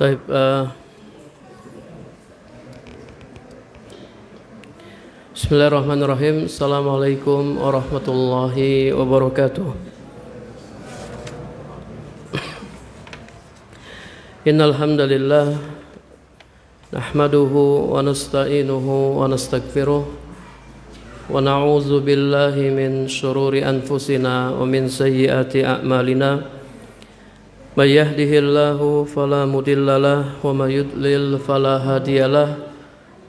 Taib, Bismillahirrahmanirrahim. Assalamualaikum warahmatullahi wabarakatuh. Innal hamdalillah nahmaduhu wa nasta'inuhu wa nastaghfiruh wa na'udzu billahi min shururi anfusina wa min sayyiati a'malina. May yahdihillahu fala mudhillalah wa may yudlil fala hadiyalah.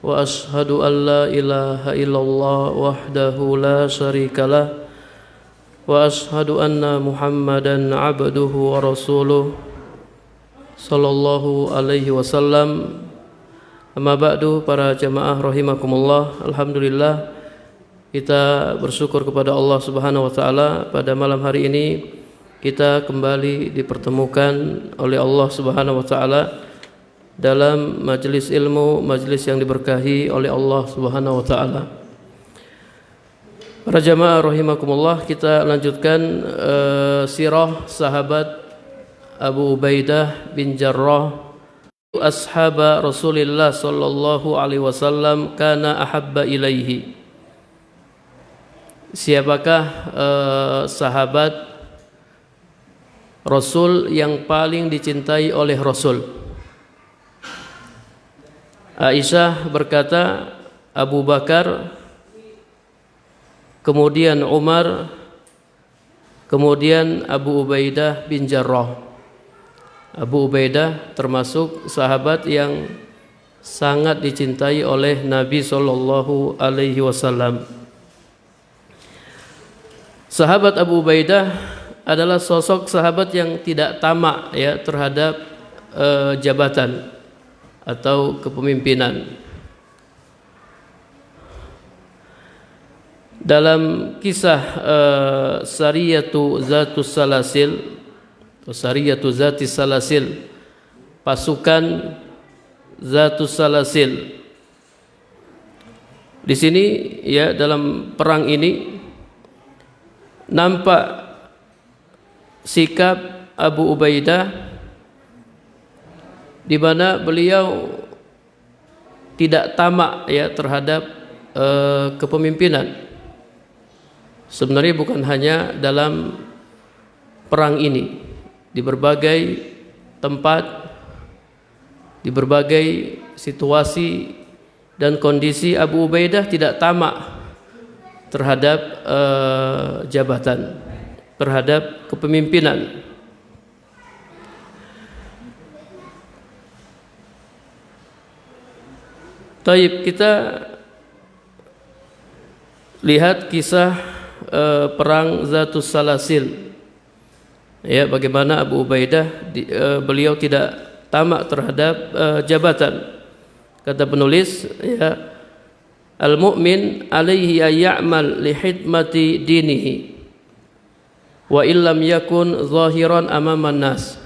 Wa ashhadu an la ilaha illallah wahdahu la syarikalah wa ashhadu anna Muhammadan abduhu wa rasuluh sallallahu alaihi wasallam. Amma ba'du, para jamaah rahimakumullah. Alhamdulillah, kita bersyukur kepada Allah Subhanahu wa taala pada malam hari ini kita kembali dipertemukan oleh Allah Subhanahu wa taala dalam majelis ilmu, majelis yang diberkahi oleh Allah Subhanahu wa taala. Para jamaah rahimakumullah, kita lanjutkan sirah sahabat Abu Ubaidah bin Jarrah. Ashaba Rasulillah sallallahu alaihi wasallam kana ahabba ilaihi. Siapakah sahabat Rasul yang paling dicintai oleh Rasul? Aisyah berkata Abu Bakar, kemudian Umar, kemudian Abu Ubaidah bin Jarrah. Abu Ubaidah termasuk sahabat yang sangat dicintai oleh Nabi sallallahu alaihi wasallam. Sahabat Abu Ubaidah adalah sosok sahabat yang tidak tamak terhadap jabatan atau kepemimpinan. Dalam kisah Sariyatu Zatus Salasil atau Sariyatu Zatis Salasil, pasukan Zatus Salasil, di sini dalam perang ini nampak sikap Abu Ubaidah di mana beliau tidak tamak terhadap kepemimpinan. Sebenarnya bukan hanya dalam perang ini, di berbagai tempat, di berbagai situasi dan kondisi Abu Ubaidah tidak tamak terhadap jabatan, terhadap kepemimpinan. Taib, kita lihat kisah perang Zatus Salasil. Bagaimana Abu Ubaidah beliau tidak tamak terhadap jabatan. Kata penulis, al-mu'min alaihi ayya'mal li hidmati dinihi wa illam yakun zahiran amaman nas.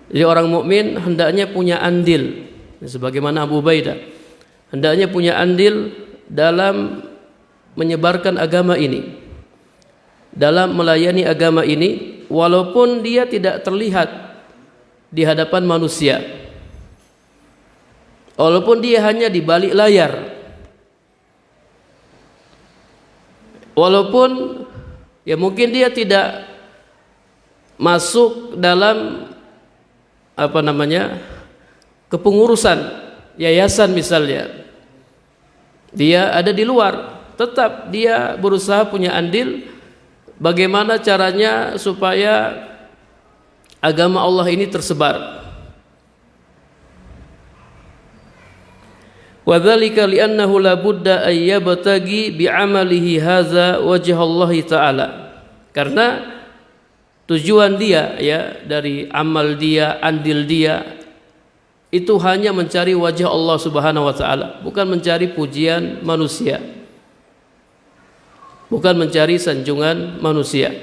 Jadi orang mukmin hendaknya punya andil, sebagaimana Abu Ubaidah hendaknya punya andil dalam menyebarkan agama ini, dalam melayani agama ini, walaupun dia tidak terlihat di hadapan manusia, walaupun dia hanya di balik layar, walaupun mungkin dia tidak masuk dalam kepengurusan yayasan misalnya, dia ada di luar, tetap dia berusaha punya andil bagaimana caranya supaya agama Allah ini tersebar. Wa dzalika li'annahu la budda ay yabtagi bi'amalihi hadza wajh Allah taala. Karena tujuan dia dari amal dia, andil dia itu hanya mencari wajah Allah Subhanahu wa taala, bukan mencari pujian manusia, bukan mencari sanjungan manusia.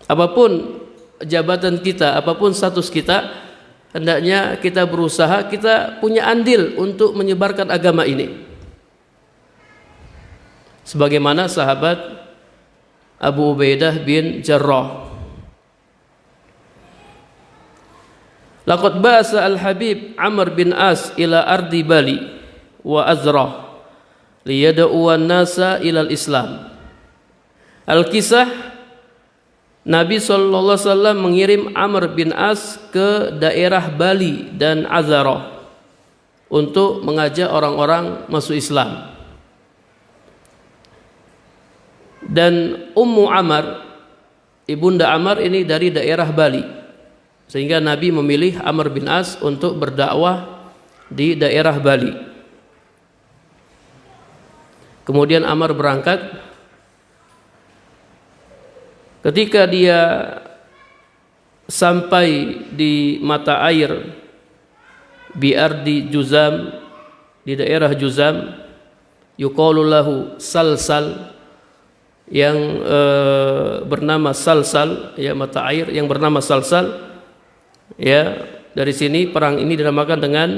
Apapun jabatan kita, apapun status kita, hendaknya kita berusaha, kita punya andil untuk menyebarkan agama ini. Sebagaimana sahabat Abu Ubaidah bin Jarrah. Laqad ba'asa al-Habib Amr bin As ila ardi Bali wa Azrah liyad'u an-nasa ila al-Islam. Al-kisah, Nabi SAW mengirim Amr bin As ke daerah Bali dan Azrah untuk mengajak orang-orang masuk Islam. Dan Ummu Amr, ibunda Amr ini dari daerah Bali, sehingga Nabi memilih Amr bin As untuk berdakwah di daerah Bali. Kemudian Amr berangkat. Ketika dia sampai di mata air biardi Juzam, di daerah Juzam, yuqalu lahu Salsal, yang bernama Salsal, ya, mata air yang bernama Salsal, ya. Dari sini perang ini dinamakan dengan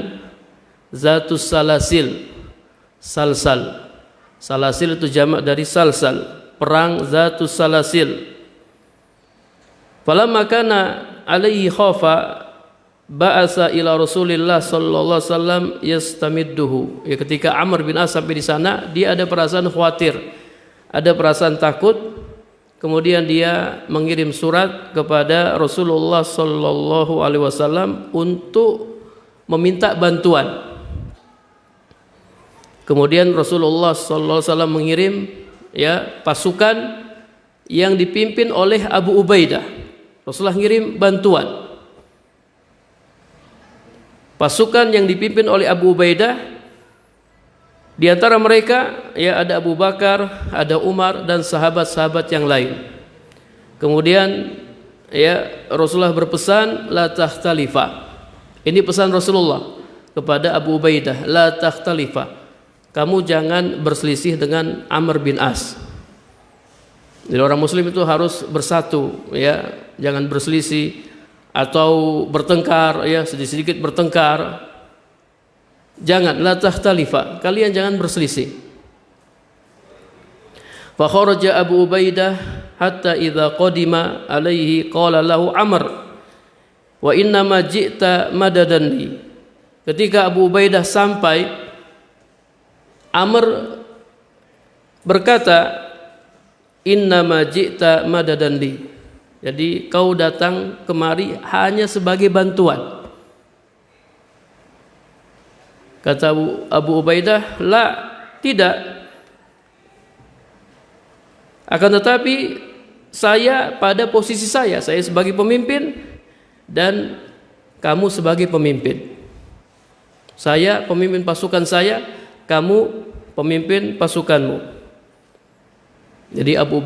Zatus Salasil. Salsal, Salasil itu jamak dari Salsal, perang Zatus Salasil. Falamma kana alaihi khafa ba'asa ila Rasulillah sallallahu alaihi wasallam yastamidduhu. Ya, ketika Amr bin As sampai di sana, dia ada perasaan khawatir, ada perasaan takut. Kemudian dia mengirim surat kepada Rasulullah sallallahu alaihi wasallam untuk meminta bantuan. Kemudian Rasulullah sallallahu alaihi wasallam mengirim, ya, pasukan yang dipimpin oleh Abu Ubaidah. Rasulullah ngirim bantuan. Pasukan yang dipimpin oleh Abu Ubaidah, di antara mereka, ya, ada Abu Bakar, ada Umar, dan sahabat-sahabat yang lain. Kemudian, ya, Rasulullah berpesan, la takhtalifa. Ini pesan Rasulullah kepada Abu Ubaidah, la takhtalifa. Kamu jangan berselisih dengan Amr bin As. Jadi orang muslim itu harus bersatu, ya, jangan berselisih atau bertengkar, ya, sedikit-sedikit bertengkar. Jangan, la takhtalifa, kalian jangan berselisih. Fa kharaja Abu Ubaidah hatta idza qadima alaihi qala lahu Amr wa inna ma ji'ta madadan li. Ketika Abu Ubaidah sampai, Amr berkata, inna ma ji'ta madadan li. Jadi kau datang kemari hanya sebagai bantuan. Kata Abu Ubaidah, la, tidak. Akan tetapi saya pada posisi saya sebagai pemimpin dan kamu sebagai pemimpin. Saya pemimpin pasukan saya, kamu pemimpin pasukanmu. Jadi Abu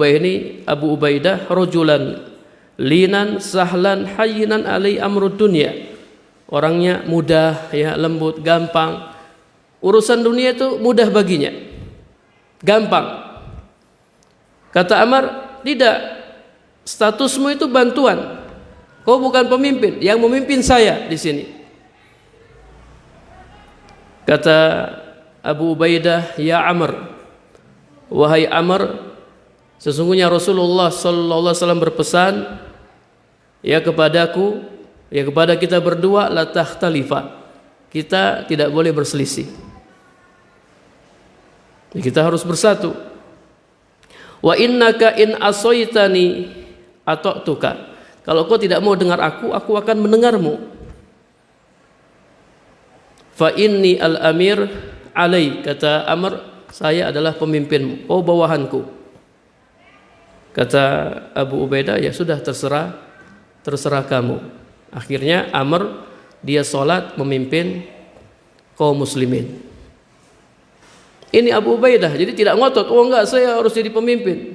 Ubaidah rajulan linan sahlan hayyinan alai amrud dunya. Orangnya mudah, ya, lembut, gampang. Urusan dunia itu mudah baginya, gampang. Kata Amr, tidak, statusmu itu bantuan. Kau bukan pemimpin, yang memimpin saya di sini. Kata Abu Ubaidah, ya Amr, wahai Amr, sesungguhnya Rasulullah sallallahu alaihi wasallam berpesan, ya, kepadaku, ya, kepada kita berdua, la takhtalifa. Kita tidak boleh berselisih. Ya, kita harus bersatu. Wa innaka in asaitani ata'tuka. Kalau kau tidak mau dengar aku akan mendengarmu. Fa inni al-amir alai, kata Amr, saya adalah pemimpinmu, oh bawahanku. Kata Abu Ubaidah, ya sudah, terserah kamu. Akhirnya Amr, dia sholat memimpin kaum muslimin. Ini Abu Ubaidah, jadi tidak ngotot, oh enggak, saya harus jadi pemimpin.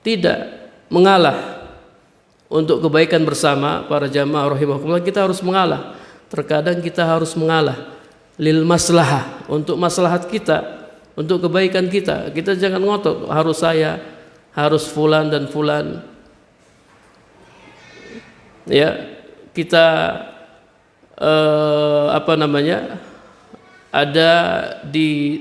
Tidak, mengalah. Untuk kebaikan bersama para jamaah rahimakumullah, kita harus mengalah. Terkadang kita harus mengalah lil maslahah, untuk maslahat kita, untuk kebaikan kita. Kita jangan ngotot, harus saya, harus fulan dan fulan. Ya, kita ada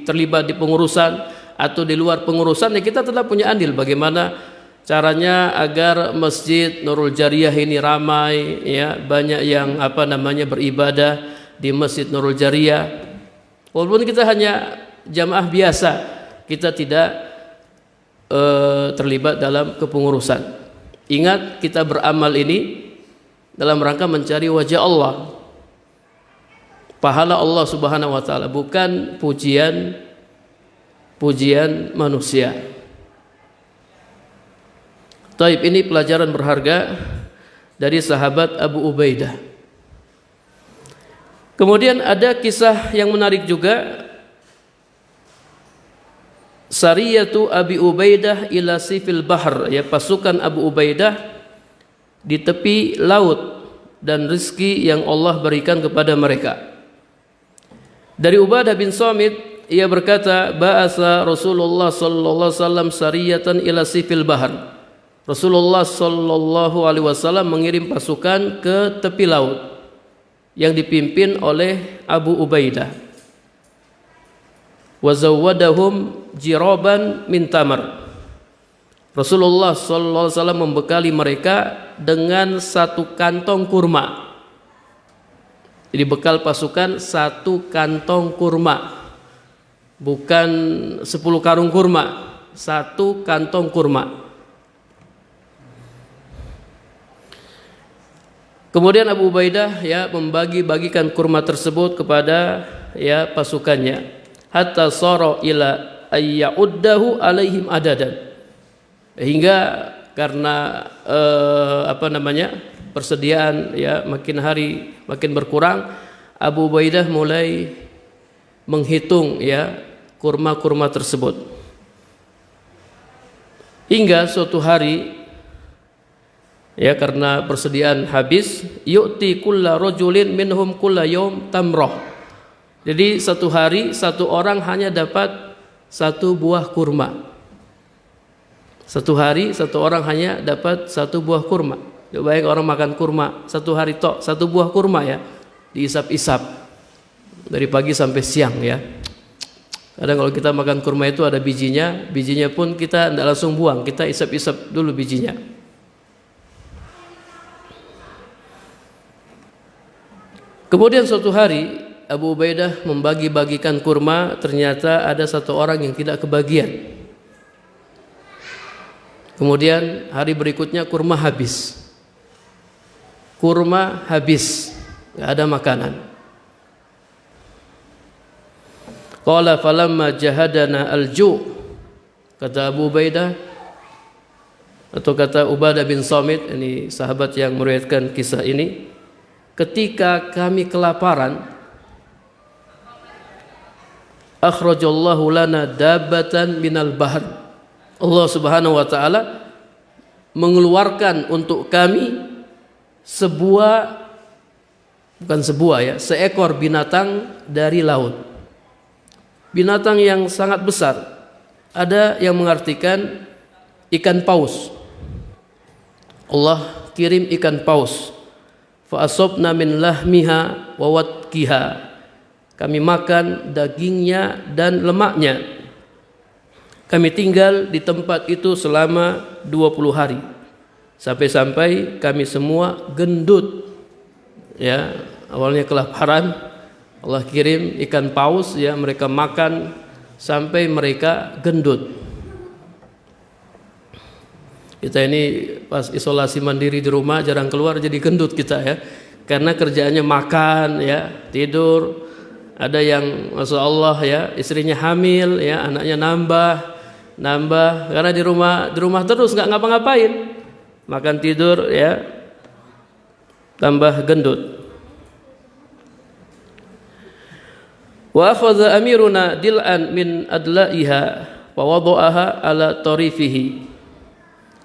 terlibat di pengurusan atau di luar pengurusan, ya kita tetap punya andil bagaimana caranya agar Masjid Nurul Jariyah ini ramai, ya, banyak yang beribadah di Masjid Nurul Jariyah. Walaupun kita hanya jamaah biasa, kita tidak terlibat dalam kepengurusan. Ingat, kita beramal ini dalam rangka mencari wajah Allah, pahala Allah Subhanahu wa taala, bukan pujian manusia. Taib, ini pelajaran berharga dari sahabat Abu Ubaidah. Kemudian ada kisah yang menarik juga, Sariyatu Abi Ubaidah ila Sifil Bahr, ya, pasukan Abu Ubaidah di tepi laut dan rizki yang Allah berikan kepada mereka. Dari Ubadah bin Samit, ia berkata, ba'asa Rasulullah sallallahu alaihi wasallam sariyatan ila Sifil Bahr. Rasulullah sallallahu alaihi wasallam mengirim pasukan ke tepi laut yang dipimpin oleh Abu Ubaidah. Wa zawwadahum jiraban min tamar. Rasulullah sallallahu alaihi wasallam membekali mereka dengan satu kantong kurma. Jadi bekal pasukan satu kantong kurma, bukan 10 karung kurma, satu kantong kurma. Kemudian Abu Ubaidah, ya, membagi-bagikan kurma tersebut kepada, ya, pasukannya. Hatta sara ila ayyuddahu alaihim adadan. Hingga karena persediaan, ya, makin hari makin berkurang, Abu Ubaidah mulai menghitung, ya, kurma-kurma tersebut. Hingga suatu hari, ya, karena persediaan habis, yu'ti kulla rajulin minhum kulla yaum tamrah. Jadi satu hari satu orang hanya dapat satu buah kurma. Satu hari satu orang hanya dapat satu buah kurma. Coba bayangkan orang makan kurma satu hari tok, satu buah kurma, ya, diisap-isap dari pagi sampai siang, ya. Kadang kalau kita makan kurma itu ada bijinya pun kita tidak langsung buang, kita isap-isap dulu bijinya. Kemudian suatu hari Abu Ubaidah membagi-bagikan kurma, ternyata ada satu orang yang tidak kebagian. Kemudian hari berikutnya kurma habis. Kurma habis, enggak ada makanan. Qala falamma jahadana al-ju', kata Abu Ubaidah, atau kata Ubadah bin Samit, ini sahabat yang meriwayatkan kisah ini, ketika kami kelaparan, akhrajallahu lana dabbatan minal bahr. Allah Subhanahu wa taala mengeluarkan untuk kami seekor binatang dari laut. Binatang yang sangat besar. Ada yang mengartikan ikan paus. Allah kirim ikan paus. Fa asabna min lahmiha wa watkiha. Kami makan dagingnya dan lemaknya. Kami tinggal di tempat itu selama 20 hari. Sampai-sampai kami semua gendut. Ya, awalnya kelaparan, Allah kirim ikan paus, ya, mereka makan sampai mereka gendut. Kita ini pas isolasi mandiri di rumah jarang keluar, jadi gendut kita, ya. Karena kerjaannya makan, ya, tidur. Ada yang Masya Allah, ya, istrinya hamil, ya, anaknya nambah karena di rumah terus nggak ngapa-ngapain, makan tidur, ya, tambah gendut. Wa akhadha amiruna dil'an min adla'iha wa wada'aha ala tarifihi.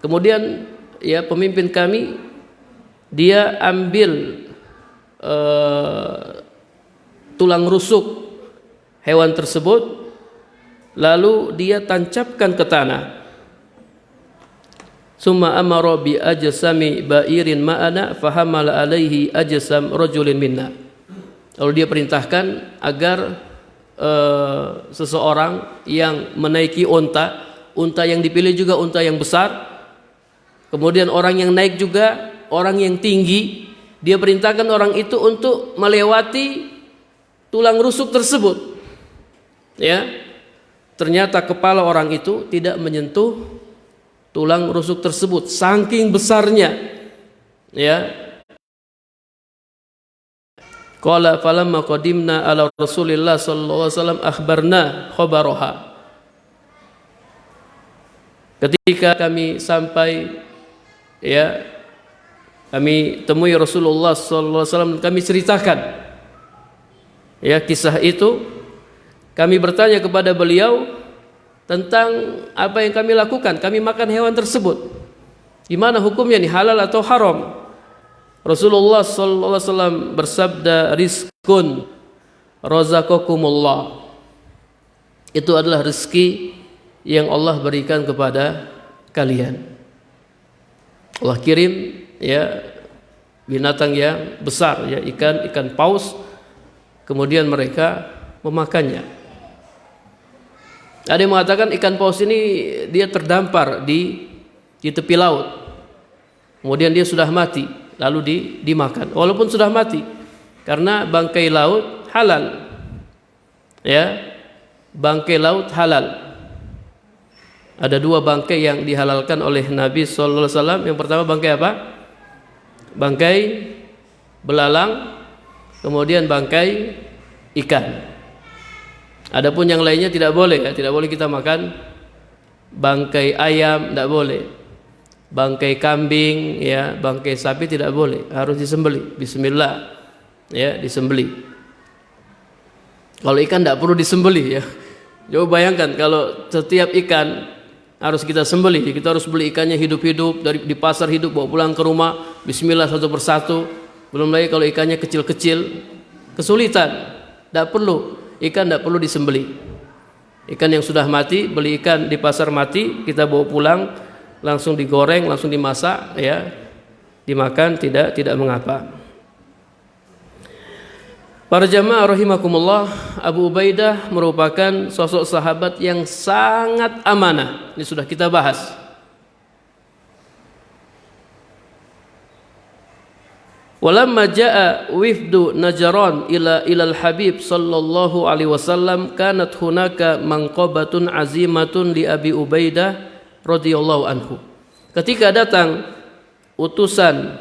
Kemudian, ya, pemimpin kami dia ambil tulang rusuk hewan tersebut, lalu dia tancapkan ke tanah. Summa amara bi ajsami ba'irin ma'ana fahamala alaihi ajsam rajulin minna. Lalu dia perintahkan agar seseorang yang menaiki unta yang dipilih juga unta yang besar, Kemudian orang yang naik juga, orang yang tinggi, dia perintahkan orang itu untuk melewati tulang rusuk tersebut. Ya. Ternyata kepala orang itu tidak menyentuh tulang rusuk tersebut, saking besarnya. Ya. Qala falamma qadimna ala Rasulillah sallallahu alaihi wasallam akhbarna khabaraha. Ketika kami sampai, ya, kami temui Rasulullah sallallahu alaihi wasallam, kami ceritakan, ya, kisah itu. Kami bertanya kepada beliau tentang apa yang kami lakukan. Kami makan hewan tersebut. Gimana hukumnya nih, halal atau haram? Rasulullah sallallahu alaihi wasallam bersabda, rizqun razaqakumullah. Itu adalah rezeki yang Allah berikan kepada kalian. Allah kirim, ya, binatang yang besar, ya, ikan paus, kemudian mereka memakannya. Ada yang mengatakan ikan paus ini dia terdampar di tepi laut, kemudian dia sudah mati, lalu dimakan. Walaupun sudah mati, karena bangkai laut halal, ya, bangkai laut halal. Ada dua bangkai yang dihalalkan oleh Nabi sallallahu alaihi wasallam. Yang pertama bangkai apa? Bangkai belalang, kemudian bangkai ikan. Adapun yang lainnya tidak boleh, ya, tidak boleh kita makan bangkai ayam, tidak boleh. Bangkai kambing, ya, bangkai sapi tidak boleh, harus disembelih. Bismillah, ya, disembelih. Kalau ikan tidak perlu disembelih, ya. Coba bayangkan kalau setiap ikan harus kita sembelih, kita harus beli ikannya hidup-hidup di pasar hidup, bawa pulang ke rumah, bismillah satu persatu. Belum lagi kalau ikannya kecil-kecil, kesulitan. Tidak perlu, ikan tidak perlu disembelih. Ikan yang sudah mati, beli ikan di pasar mati, kita bawa pulang, langsung digoreng, langsung dimasak, ya, dimakan, tidak mengapa. Para jamaah rahimakumullah, Abu Ubaidah merupakan sosok sahabat yang sangat amanah. Ini sudah kita bahas. Walamma jaa wifdu Najran ilal Habib sallallahu alaihi wasallam, kanat hunaka manqabatun azimatun li Abi Ubaidah radhiyallahu anhu. Ketika datang utusan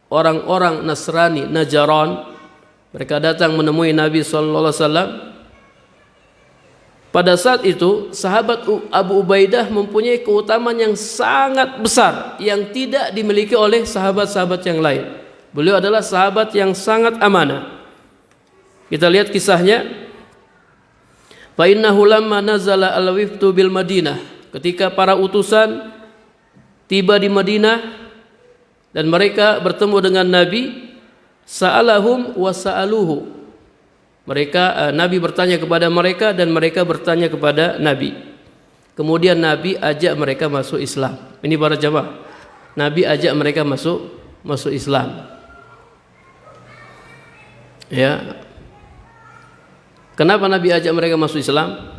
orang-orang Nasrani Najran, mereka datang menemui Nabi sallallahu alaihi wasallam. Pada saat itu sahabat Abu Ubaidah mempunyai keutamaan yang sangat besar yang tidak dimiliki oleh sahabat-sahabat yang lain. Beliau adalah sahabat yang sangat amanah. Kita lihat kisahnya. Fa innahu lamma nazala al-wifdu bil Madinah. Ketika para utusan tiba di Madinah dan mereka bertemu dengan Nabi, sa'alahum wa sa'aluhu. Nabi bertanya kepada mereka dan mereka bertanya kepada Nabi. Kemudian Nabi ajak mereka masuk Islam. Ini para jamaah. Nabi ajak mereka masuk Islam. Ya. Kenapa Nabi ajak mereka masuk Islam?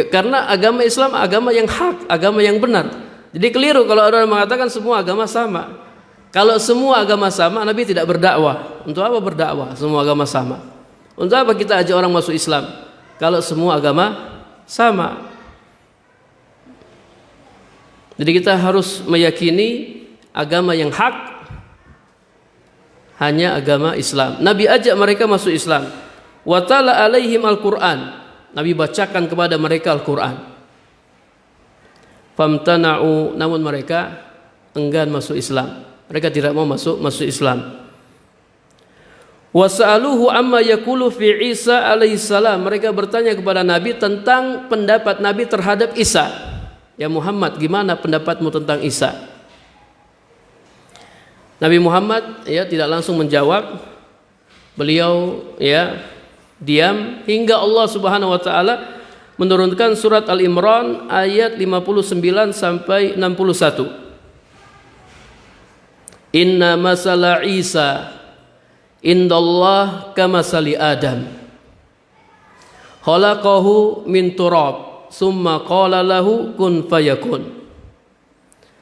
Karena agama Islam agama yang hak, agama yang benar. Jadi keliru kalau orang mengatakan semua agama sama. Kalau semua agama sama, Nabi tidak berdakwah. Untuk apa berdakwah? Semua agama sama. Untuk apa kita ajak orang masuk Islam? Kalau semua agama sama. Jadi kita harus meyakini agama yang hak hanya agama Islam. Nabi ajak mereka masuk Islam. Wa tala alaihim al-Quran. Nabi bacakan kepada mereka Al-Quran. Famtana'u, namun mereka enggan masuk Islam. Mereka tidak mau masuk Islam. Wa sa'aluhu amma yaqulu fi Isa alaihi salam. Mereka bertanya kepada Nabi tentang pendapat Nabi terhadap Isa. Ya Muhammad, gimana pendapatmu tentang Isa? Nabi Muhammad, ya, tidak langsung menjawab. Beliau, ya, diam hingga Allah Subhanahu wa taala menurunkan surat Al-Imran ayat 59 sampai 61. Inna masala Isa indallah kamasali Adam. Khalaqahu min turab, summa qala lahu kun fayakun.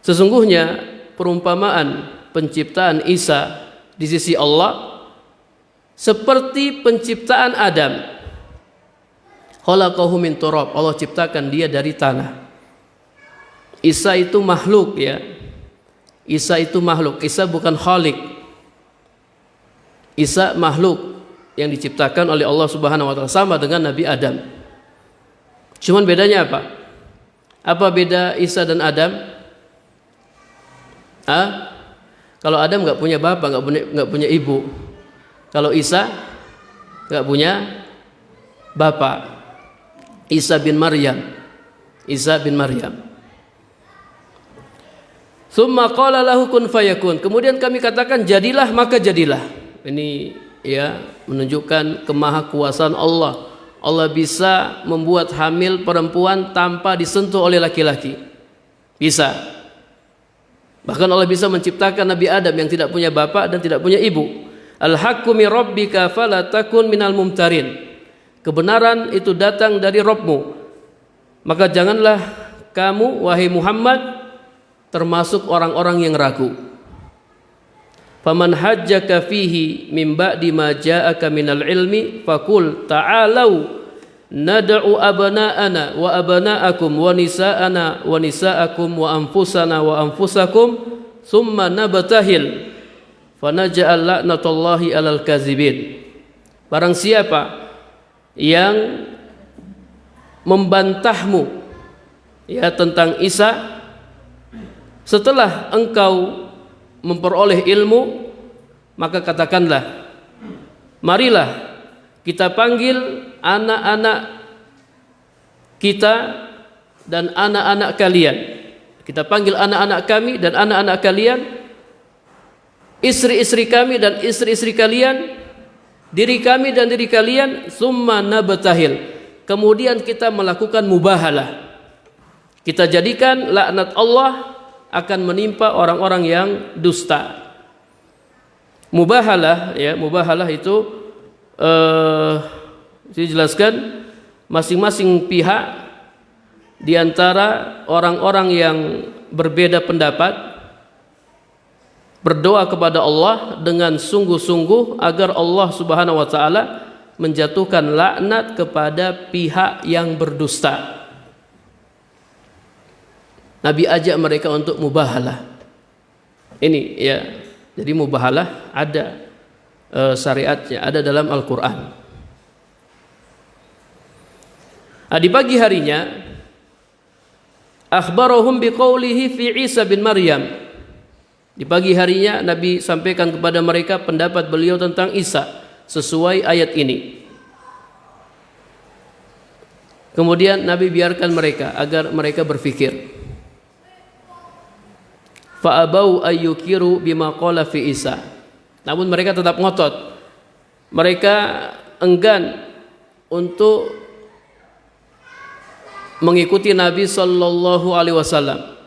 Sesungguhnya perumpamaan penciptaan Isa di sisi Allah seperti penciptaan Adam. Khalaqahu min turab, Allah ciptakan dia dari tanah. Isa itu makhluk ya. Isa itu makhluk. Isa bukan khalik. Isa makhluk yang diciptakan oleh Allah Subhanahu wa taala, sama dengan Nabi Adam. Cuman bedanya apa? Apa beda Isa dan Adam? Kalau Adam nggak punya bapak, nggak punya ibu. Kalau Isa nggak punya bapak. Isa bin Maryam. Isa bin Maryam. Tsumma qala lahu kun fayakun. Kemudian kami katakan jadilah maka jadilah. Ini ya menunjukkan kemahakuasaan Allah. Allah bisa membuat hamil perempuan tanpa disentuh oleh laki-laki. Bisa. Bahkan Allah bisa menciptakan Nabi Adam yang tidak punya bapak dan tidak punya ibu. Al-haqqu min rabbika fala takun minal mumtarin. Kebenaran itu datang dari Rabbmu, maka janganlah kamu wahai Muhammad termasuk orang-orang yang ragu. Faman hajjaka fihi min ba'di ma ja'aka minal ilmi faqul ta'alau nad'u abna'ana wa abna'akum wa nisa'ana wa nisa'akum wa anfusana wa anfusakum thumma nabtahil fanaj'al la'natullahi 'alal kazibin. Barang siapa yang membantahmu ya tentang Isa setelah engkau memperoleh ilmu, maka katakanlah, marilah kita panggil anak-anak kita dan anak-anak kalian. Kita panggil anak-anak kami dan anak-anak kalian, istri-istri kami dan istri-istri kalian, diri kami dan diri kalian, summa nabtahil. Kemudian kita melakukan mubahalah. Kita jadikan laknat Allah akan menimpa orang-orang yang dusta. Mubahalah ya, mubahalah itu dijelaskan masing-masing pihak di antara orang-orang yang berbeda pendapat berdoa kepada Allah dengan sungguh-sungguh agar Allah Subhanahu wa taala menjatuhkan laknat kepada pihak yang berdusta. Nabi ajak mereka untuk mubahalah. Ini ya, jadi mubahalah ada syariatnya, ada dalam Al-Quran. Di pagi harinya akhbarahum biqaulihi fi Isa bin Maryam. Di pagi harinya Nabi sampaikan kepada mereka pendapat beliau tentang Isa sesuai ayat ini. Kemudian Nabi biarkan mereka agar mereka berfikir. Fa'abau ayyukiru bima qala fi Isa. Namun mereka tetap ngotot. Mereka enggan untuk mengikuti Nabi sallallahu alaihi wasallam.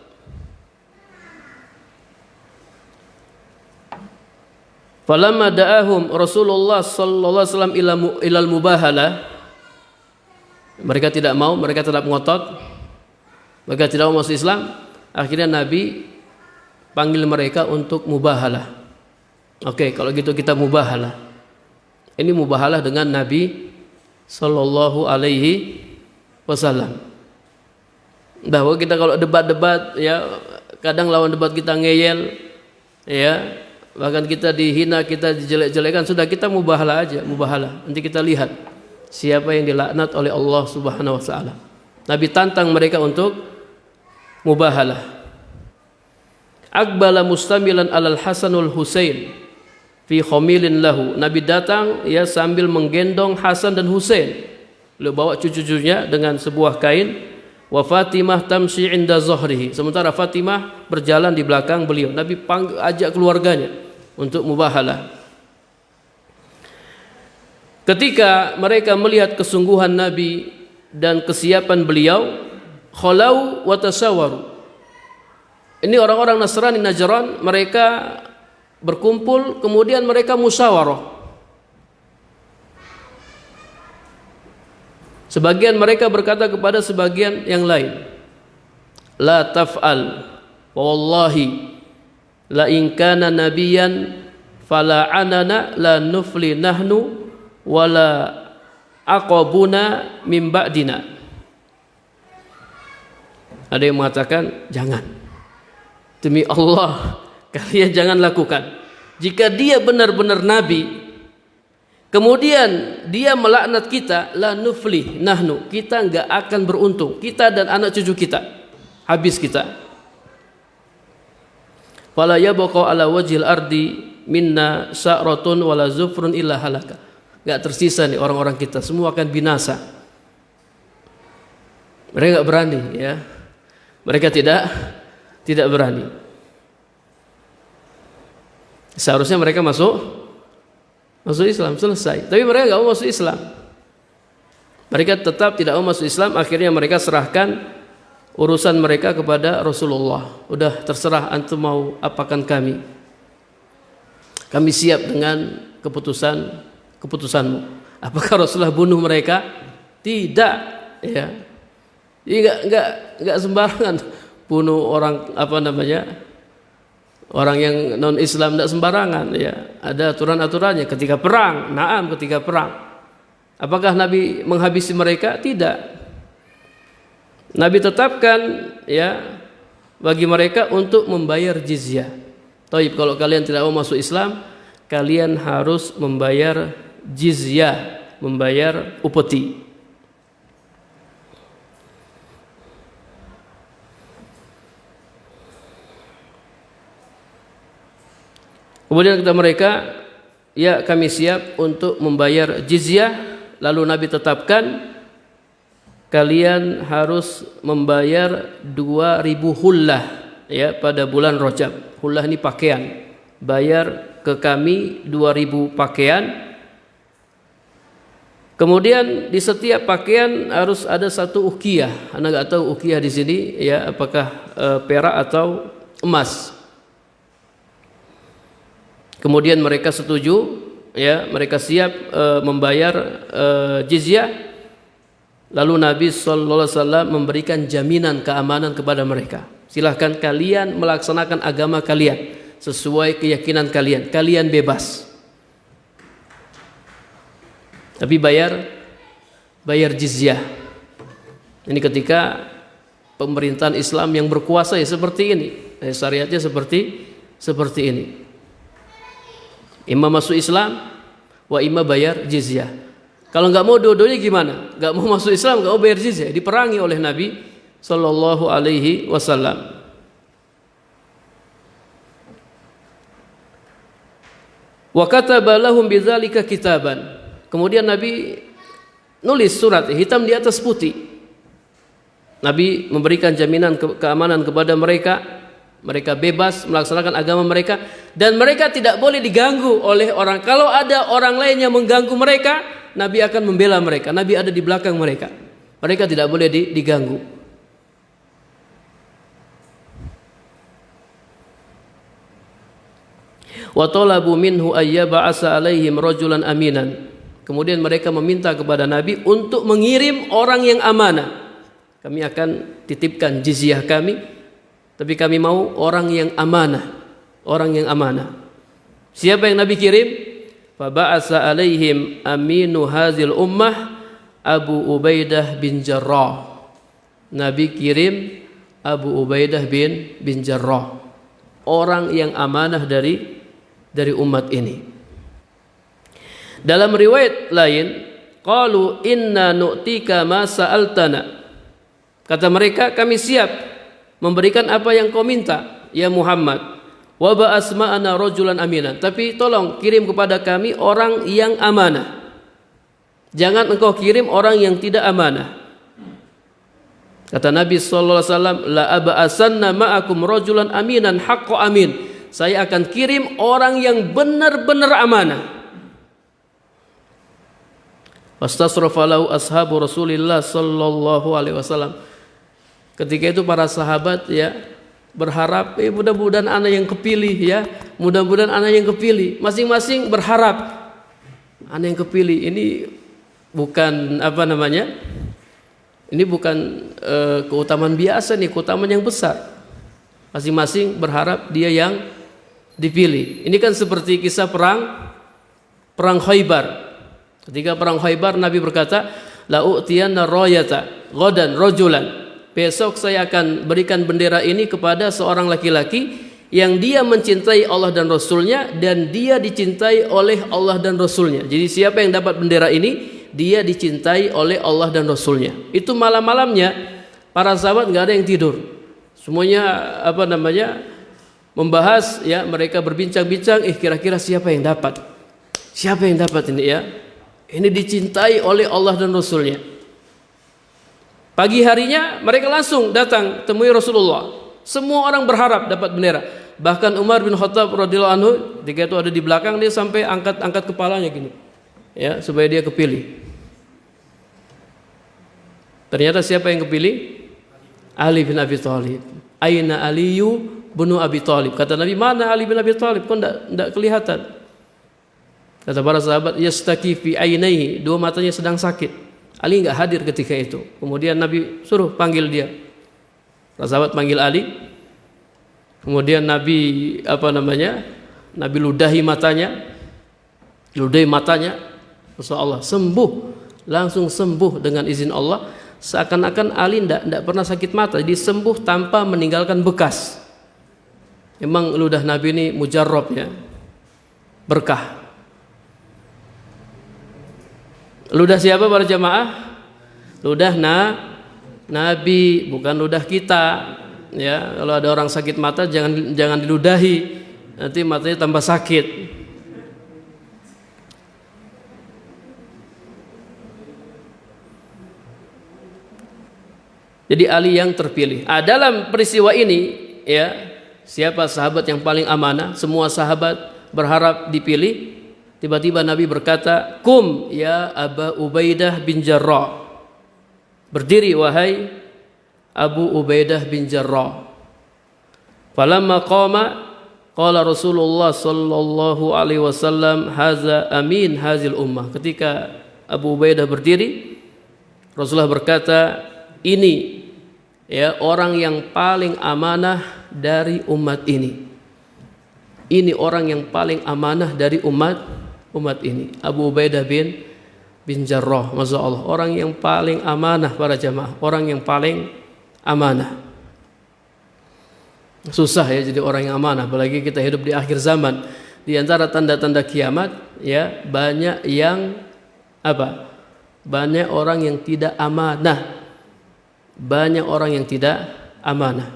Falamma da'ahum Rasulullah sallallahu alaihi wasallam ilal mubahalah. Mereka tidak mau, mereka tetap ngotot. Mereka tidak mau masuk Islam. Akhirnya Nabi panggil mereka untuk mubahalah. Oke, kalau gitu kita mubahalah. Ini mubahalah dengan Nabi sallallahu alaihi wasallam. Bahwa kita kalau debat-debat ya, kadang lawan debat kita ngeyel ya, bahkan kita dihina, kita dijelek-jelekan, sudah kita mubahalah aja, mubahalah. Nanti kita lihat siapa yang dilaknat oleh Allah Subhanahu wa taala. Nabi tantang mereka untuk mubahalah. Aqbala mustamilan alal Hasanul Husain fi khamilin lahu. Nabi datang ya sambil menggendong Hasan dan Husain. Beliau bawa cucu-cucunya dengan sebuah kain. Wa Fatimah tamshi inda zahrihi. Sementara Fatimah berjalan di belakang beliau. Nabi ajak keluarganya untuk mubahalah. Ketika mereka melihat kesungguhan Nabi dan kesiapan beliau, khalau wa tasawaru. Ini orang-orang Nasrani Najran, mereka berkumpul, kemudian mereka musyawarah. Sebagian mereka berkata kepada sebagian yang lain, la taf'al wallahi la in kana nabiyyan fala anana la nufli nahnu wala aqabuna min ba'dina. Ada yang mengatakan jangan, demi Allah kalian jangan lakukan. Jika dia benar-benar nabi, kemudian dia melaknat kita, la nufli nahnu, kita enggak akan beruntung, kita dan anak cucu kita, habis kita. Fala yabqa ala wajhil ardi minna sa'ratun wala zufrun illa halaka. Enggak tersisa nih orang-orang kita, semua akan binasa. Mereka enggak berani ya. Mereka tidak berani. Seharusnya mereka masuk Islam, selesai. Tapi mereka enggak mau masuk Islam. Mereka tetap tidak mau masuk Islam. Akhirnya mereka serahkan urusan mereka kepada Rasulullah. Udah terserah antum mau apakan kami. Kami siap dengan keputusanmu. Apakah Rasulullah bunuh mereka? Tidak, ya. Jadi enggak sembarangan bunuh orang orang yang non Islam, tidak sembarangan ya. Ada aturan-aturannya ketika perang. Naam, ketika perang. Apakah Nabi menghabisi mereka? Tidak. Nabi tetapkan ya bagi mereka untuk membayar jizyah. Taib, kalau kalian tidak mau masuk Islam, kalian harus membayar jizyah, membayar upeti. Kemudian kata mereka, ya kami siap untuk membayar jizyah. Lalu Nabi tetapkan kalian harus membayar 2000 hullah ya pada bulan Rajab. Hullah ini pakaian. Bayar ke kami 2000 pakaian. Kemudian di setiap pakaian harus ada satu uqiyah. Anda enggak tahu uqiyah di sini ya apakah perak atau emas. Kemudian mereka setuju ya, mereka siap membayar jizyah. Lalu Nabi sallallahu alaihi wasallam memberikan jaminan keamanan kepada mereka. Silahkan kalian melaksanakan agama kalian sesuai keyakinan kalian. Kalian bebas. Tapi bayar jizyah. Ini ketika pemerintahan Islam yang berkuasa ya seperti ini. Syariatnya seperti ini. Imam masuk Islam, wa imam bayar jizyah. Kalau nggak mau dua-duanya gimana? Nggak mau masuk Islam, nggak mau bayar jizyah, diperangi oleh Nabi Sallallahu Alaihi Wasallam. Wa kataba lahum bidzalika kitaban. Kemudian Nabi nulis surat hitam di atas putih. Nabi memberikan jaminan keamanan kepada mereka. Mereka bebas melaksanakan agama mereka dan mereka tidak boleh diganggu oleh orang. Kalau ada orang lain yang mengganggu mereka, Nabi akan membela mereka. Nabi ada di belakang mereka. Mereka tidak boleh diganggu. Wa talabu minhu ayyab'asa alaihim rajulan aminan. Kemudian mereka meminta kepada Nabi untuk mengirim orang yang amanah. Kami akan titipkan jizyah kami, tapi kami mau orang yang amanah. Orang yang amanah. Siapa yang Nabi kirim? Fa ba'asa alaihim aminu hazil ummah Abu Ubaidah bin Jarrah. Nabi kirim Abu Ubaidah bin Jarrah. Orang yang amanah dari umat ini. Dalam riwayat lain, qalu inna nu'tika ma sa'altana. Kata mereka, kami siap memberikan apa yang kau minta ya Muhammad. Wa ba'asma'ana rajulan aminan. Tapi tolong kirim kepada kami orang yang amanah. Jangan engkau kirim orang yang tidak amanah. Kata Nabi sallallahu alaihi wasallam, la aba'asanna ma'akum rajulan aminan haqqo amin. Saya akan kirim orang yang benar-benar amanah. Wastasrafa lahu ashabu Rasulillah sallallahu alaihi wasallam. Ketika itu para sahabat ya berharap, mudah-mudahan anak yang kepilih ya, mudah-mudahan anak yang kepilih. Masing-masing berharap anak yang kepilih. Ini bukan ini bukan keutamaan biasa nih, keutamaan yang besar. Masing-masing berharap dia yang dipilih. Ini kan seperti kisah perang Khaybar. Ketika perang Khaybar, Nabi berkata, la u'tiyanna rayata ghadan rajulan. Besok saya akan berikan bendera ini kepada seorang laki-laki yang dia mencintai Allah dan Rasulnya, dan dia dicintai oleh Allah dan Rasulnya. Jadi siapa yang dapat bendera ini, dia dicintai oleh Allah dan Rasulnya. Itu malam-malamnya para sahabat nggak ada yang tidur. Semuanya membahas, ya, mereka berbincang-bincang, kira-kira siapa yang dapat? Siapa yang dapat ini, ya? Ini dicintai oleh Allah dan Rasulnya. Pagi harinya mereka langsung datang temui Rasulullah. Semua orang berharap dapat bendera. Bahkan Umar bin Khattab radhiyallahu anhu ketika itu ada di belakang, dia sampai angkat kepalanya gini, ya, supaya dia kepilih. Ternyata siapa yang kepilih? Ali bin Abi Thalib. Aina Aliyu bunuh Abi Thalib. Kata Nabi, mana Ali bin Abi Thalib? Kok enggak kelihatan? Kata para sahabat, yastaki fi ainaihi, dua matanya sedang sakit. Ali enggak hadir ketika itu. Kemudian Nabi suruh panggil dia. Para sahabat panggil Ali. Kemudian Nabi Nabi ludahi matanya. Masya Allah, sembuh. Langsung sembuh dengan izin Allah. Seakan-akan Ali tidak pernah sakit mata, jadi sembuh tanpa meninggalkan bekas. Memang ludah Nabi ini mujarrab, ya, berkah. Ludah siapa para jamaah? Ludah Nabi, bukan ludah kita. Ya, kalau ada orang sakit mata jangan diludahi, nanti matanya tambah sakit. Jadi Ali yang terpilih. Dalam peristiwa ini, ya, siapa sahabat yang paling amanah? Semua sahabat berharap dipilih. Tiba-tiba Nabi berkata, "Kum ya Aba Ubaidah bin Jarrah." Berdiri wahai Abu Ubaidah bin Jarrah. Falamma qama qala Rasulullah sallallahu alaihi wasallam, "Haza amin hazil ummah." Ketika Abu Ubaidah berdiri, Rasulullah berkata, ini, ya, orang yang paling amanah dari umat ini. Ini orang yang paling amanah dari umat ini. Abu Ubaidah bin Jarrah, Masya Allah, orang yang paling amanah para jamaah, orang yang paling amanah. Susah, ya, jadi orang yang amanah, apalagi kita hidup di akhir zaman. Di antara tanda-tanda kiamat, ya, banyak orang yang tidak amanah. Banyak orang yang tidak amanah.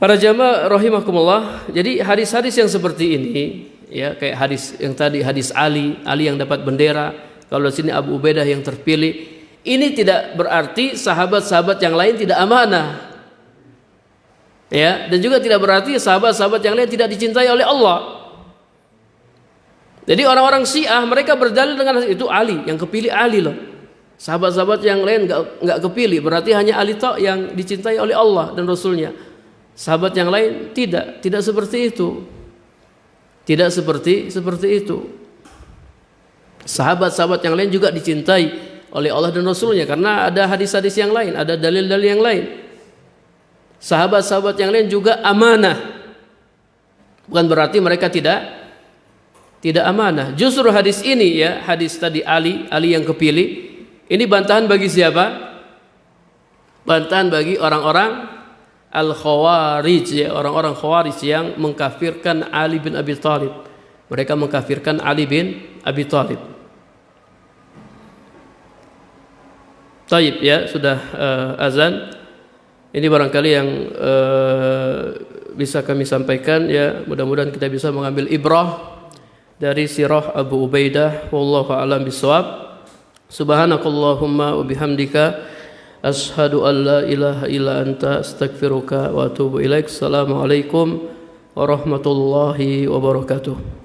Para jamaah rahimakumullah, jadi hadis-hadis yang seperti ini, ya, kayak hadis yang tadi, hadis Ali yang dapat bendera. Kalau di sini Abu Ubaidah yang terpilih, ini tidak berarti sahabat-sahabat yang lain tidak amanah. Ya, dan juga tidak berarti sahabat-sahabat yang lain tidak dicintai oleh Allah. Jadi orang-orang Syiah mereka berdalil dengan itu Ali yang kepilih, Ali loh. Sahabat-sahabat yang lain enggak kepilih, berarti hanya Ali tok yang dicintai oleh Allah dan Rasulnya. Sahabat yang lain tidak seperti itu. Tidak seperti itu. Sahabat-sahabat yang lain juga dicintai oleh Allah dan Rasulnya, karena ada hadis-hadis yang lain, ada dalil-dalil yang lain. Sahabat-sahabat yang lain juga amanah. Bukan berarti mereka tidak amanah. Justru hadis ini, ya, hadis tadi Ali yang kepilih, ini bantahan bagi siapa? Bantahan bagi orang-orang Al-Khawarij, ya, orang-orang Khawarij yang mengkafirkan Ali bin Abi Thalib. Mereka mengkafirkan Ali bin Abi Thalib. Taib, ya, sudah azan. Ini barangkali yang bisa kami sampaikan, ya, mudah-mudahan kita bisa mengambil ibrah dari sirah Abu Ubaidah. Wallahu a'lam bishawab. Subhanakallahumma wa bihamdika asyhadu an la ilaha illa anta astaghfiruka wa atubu ilaik. Assalamualaikum warahmatullahi wabarakatuh.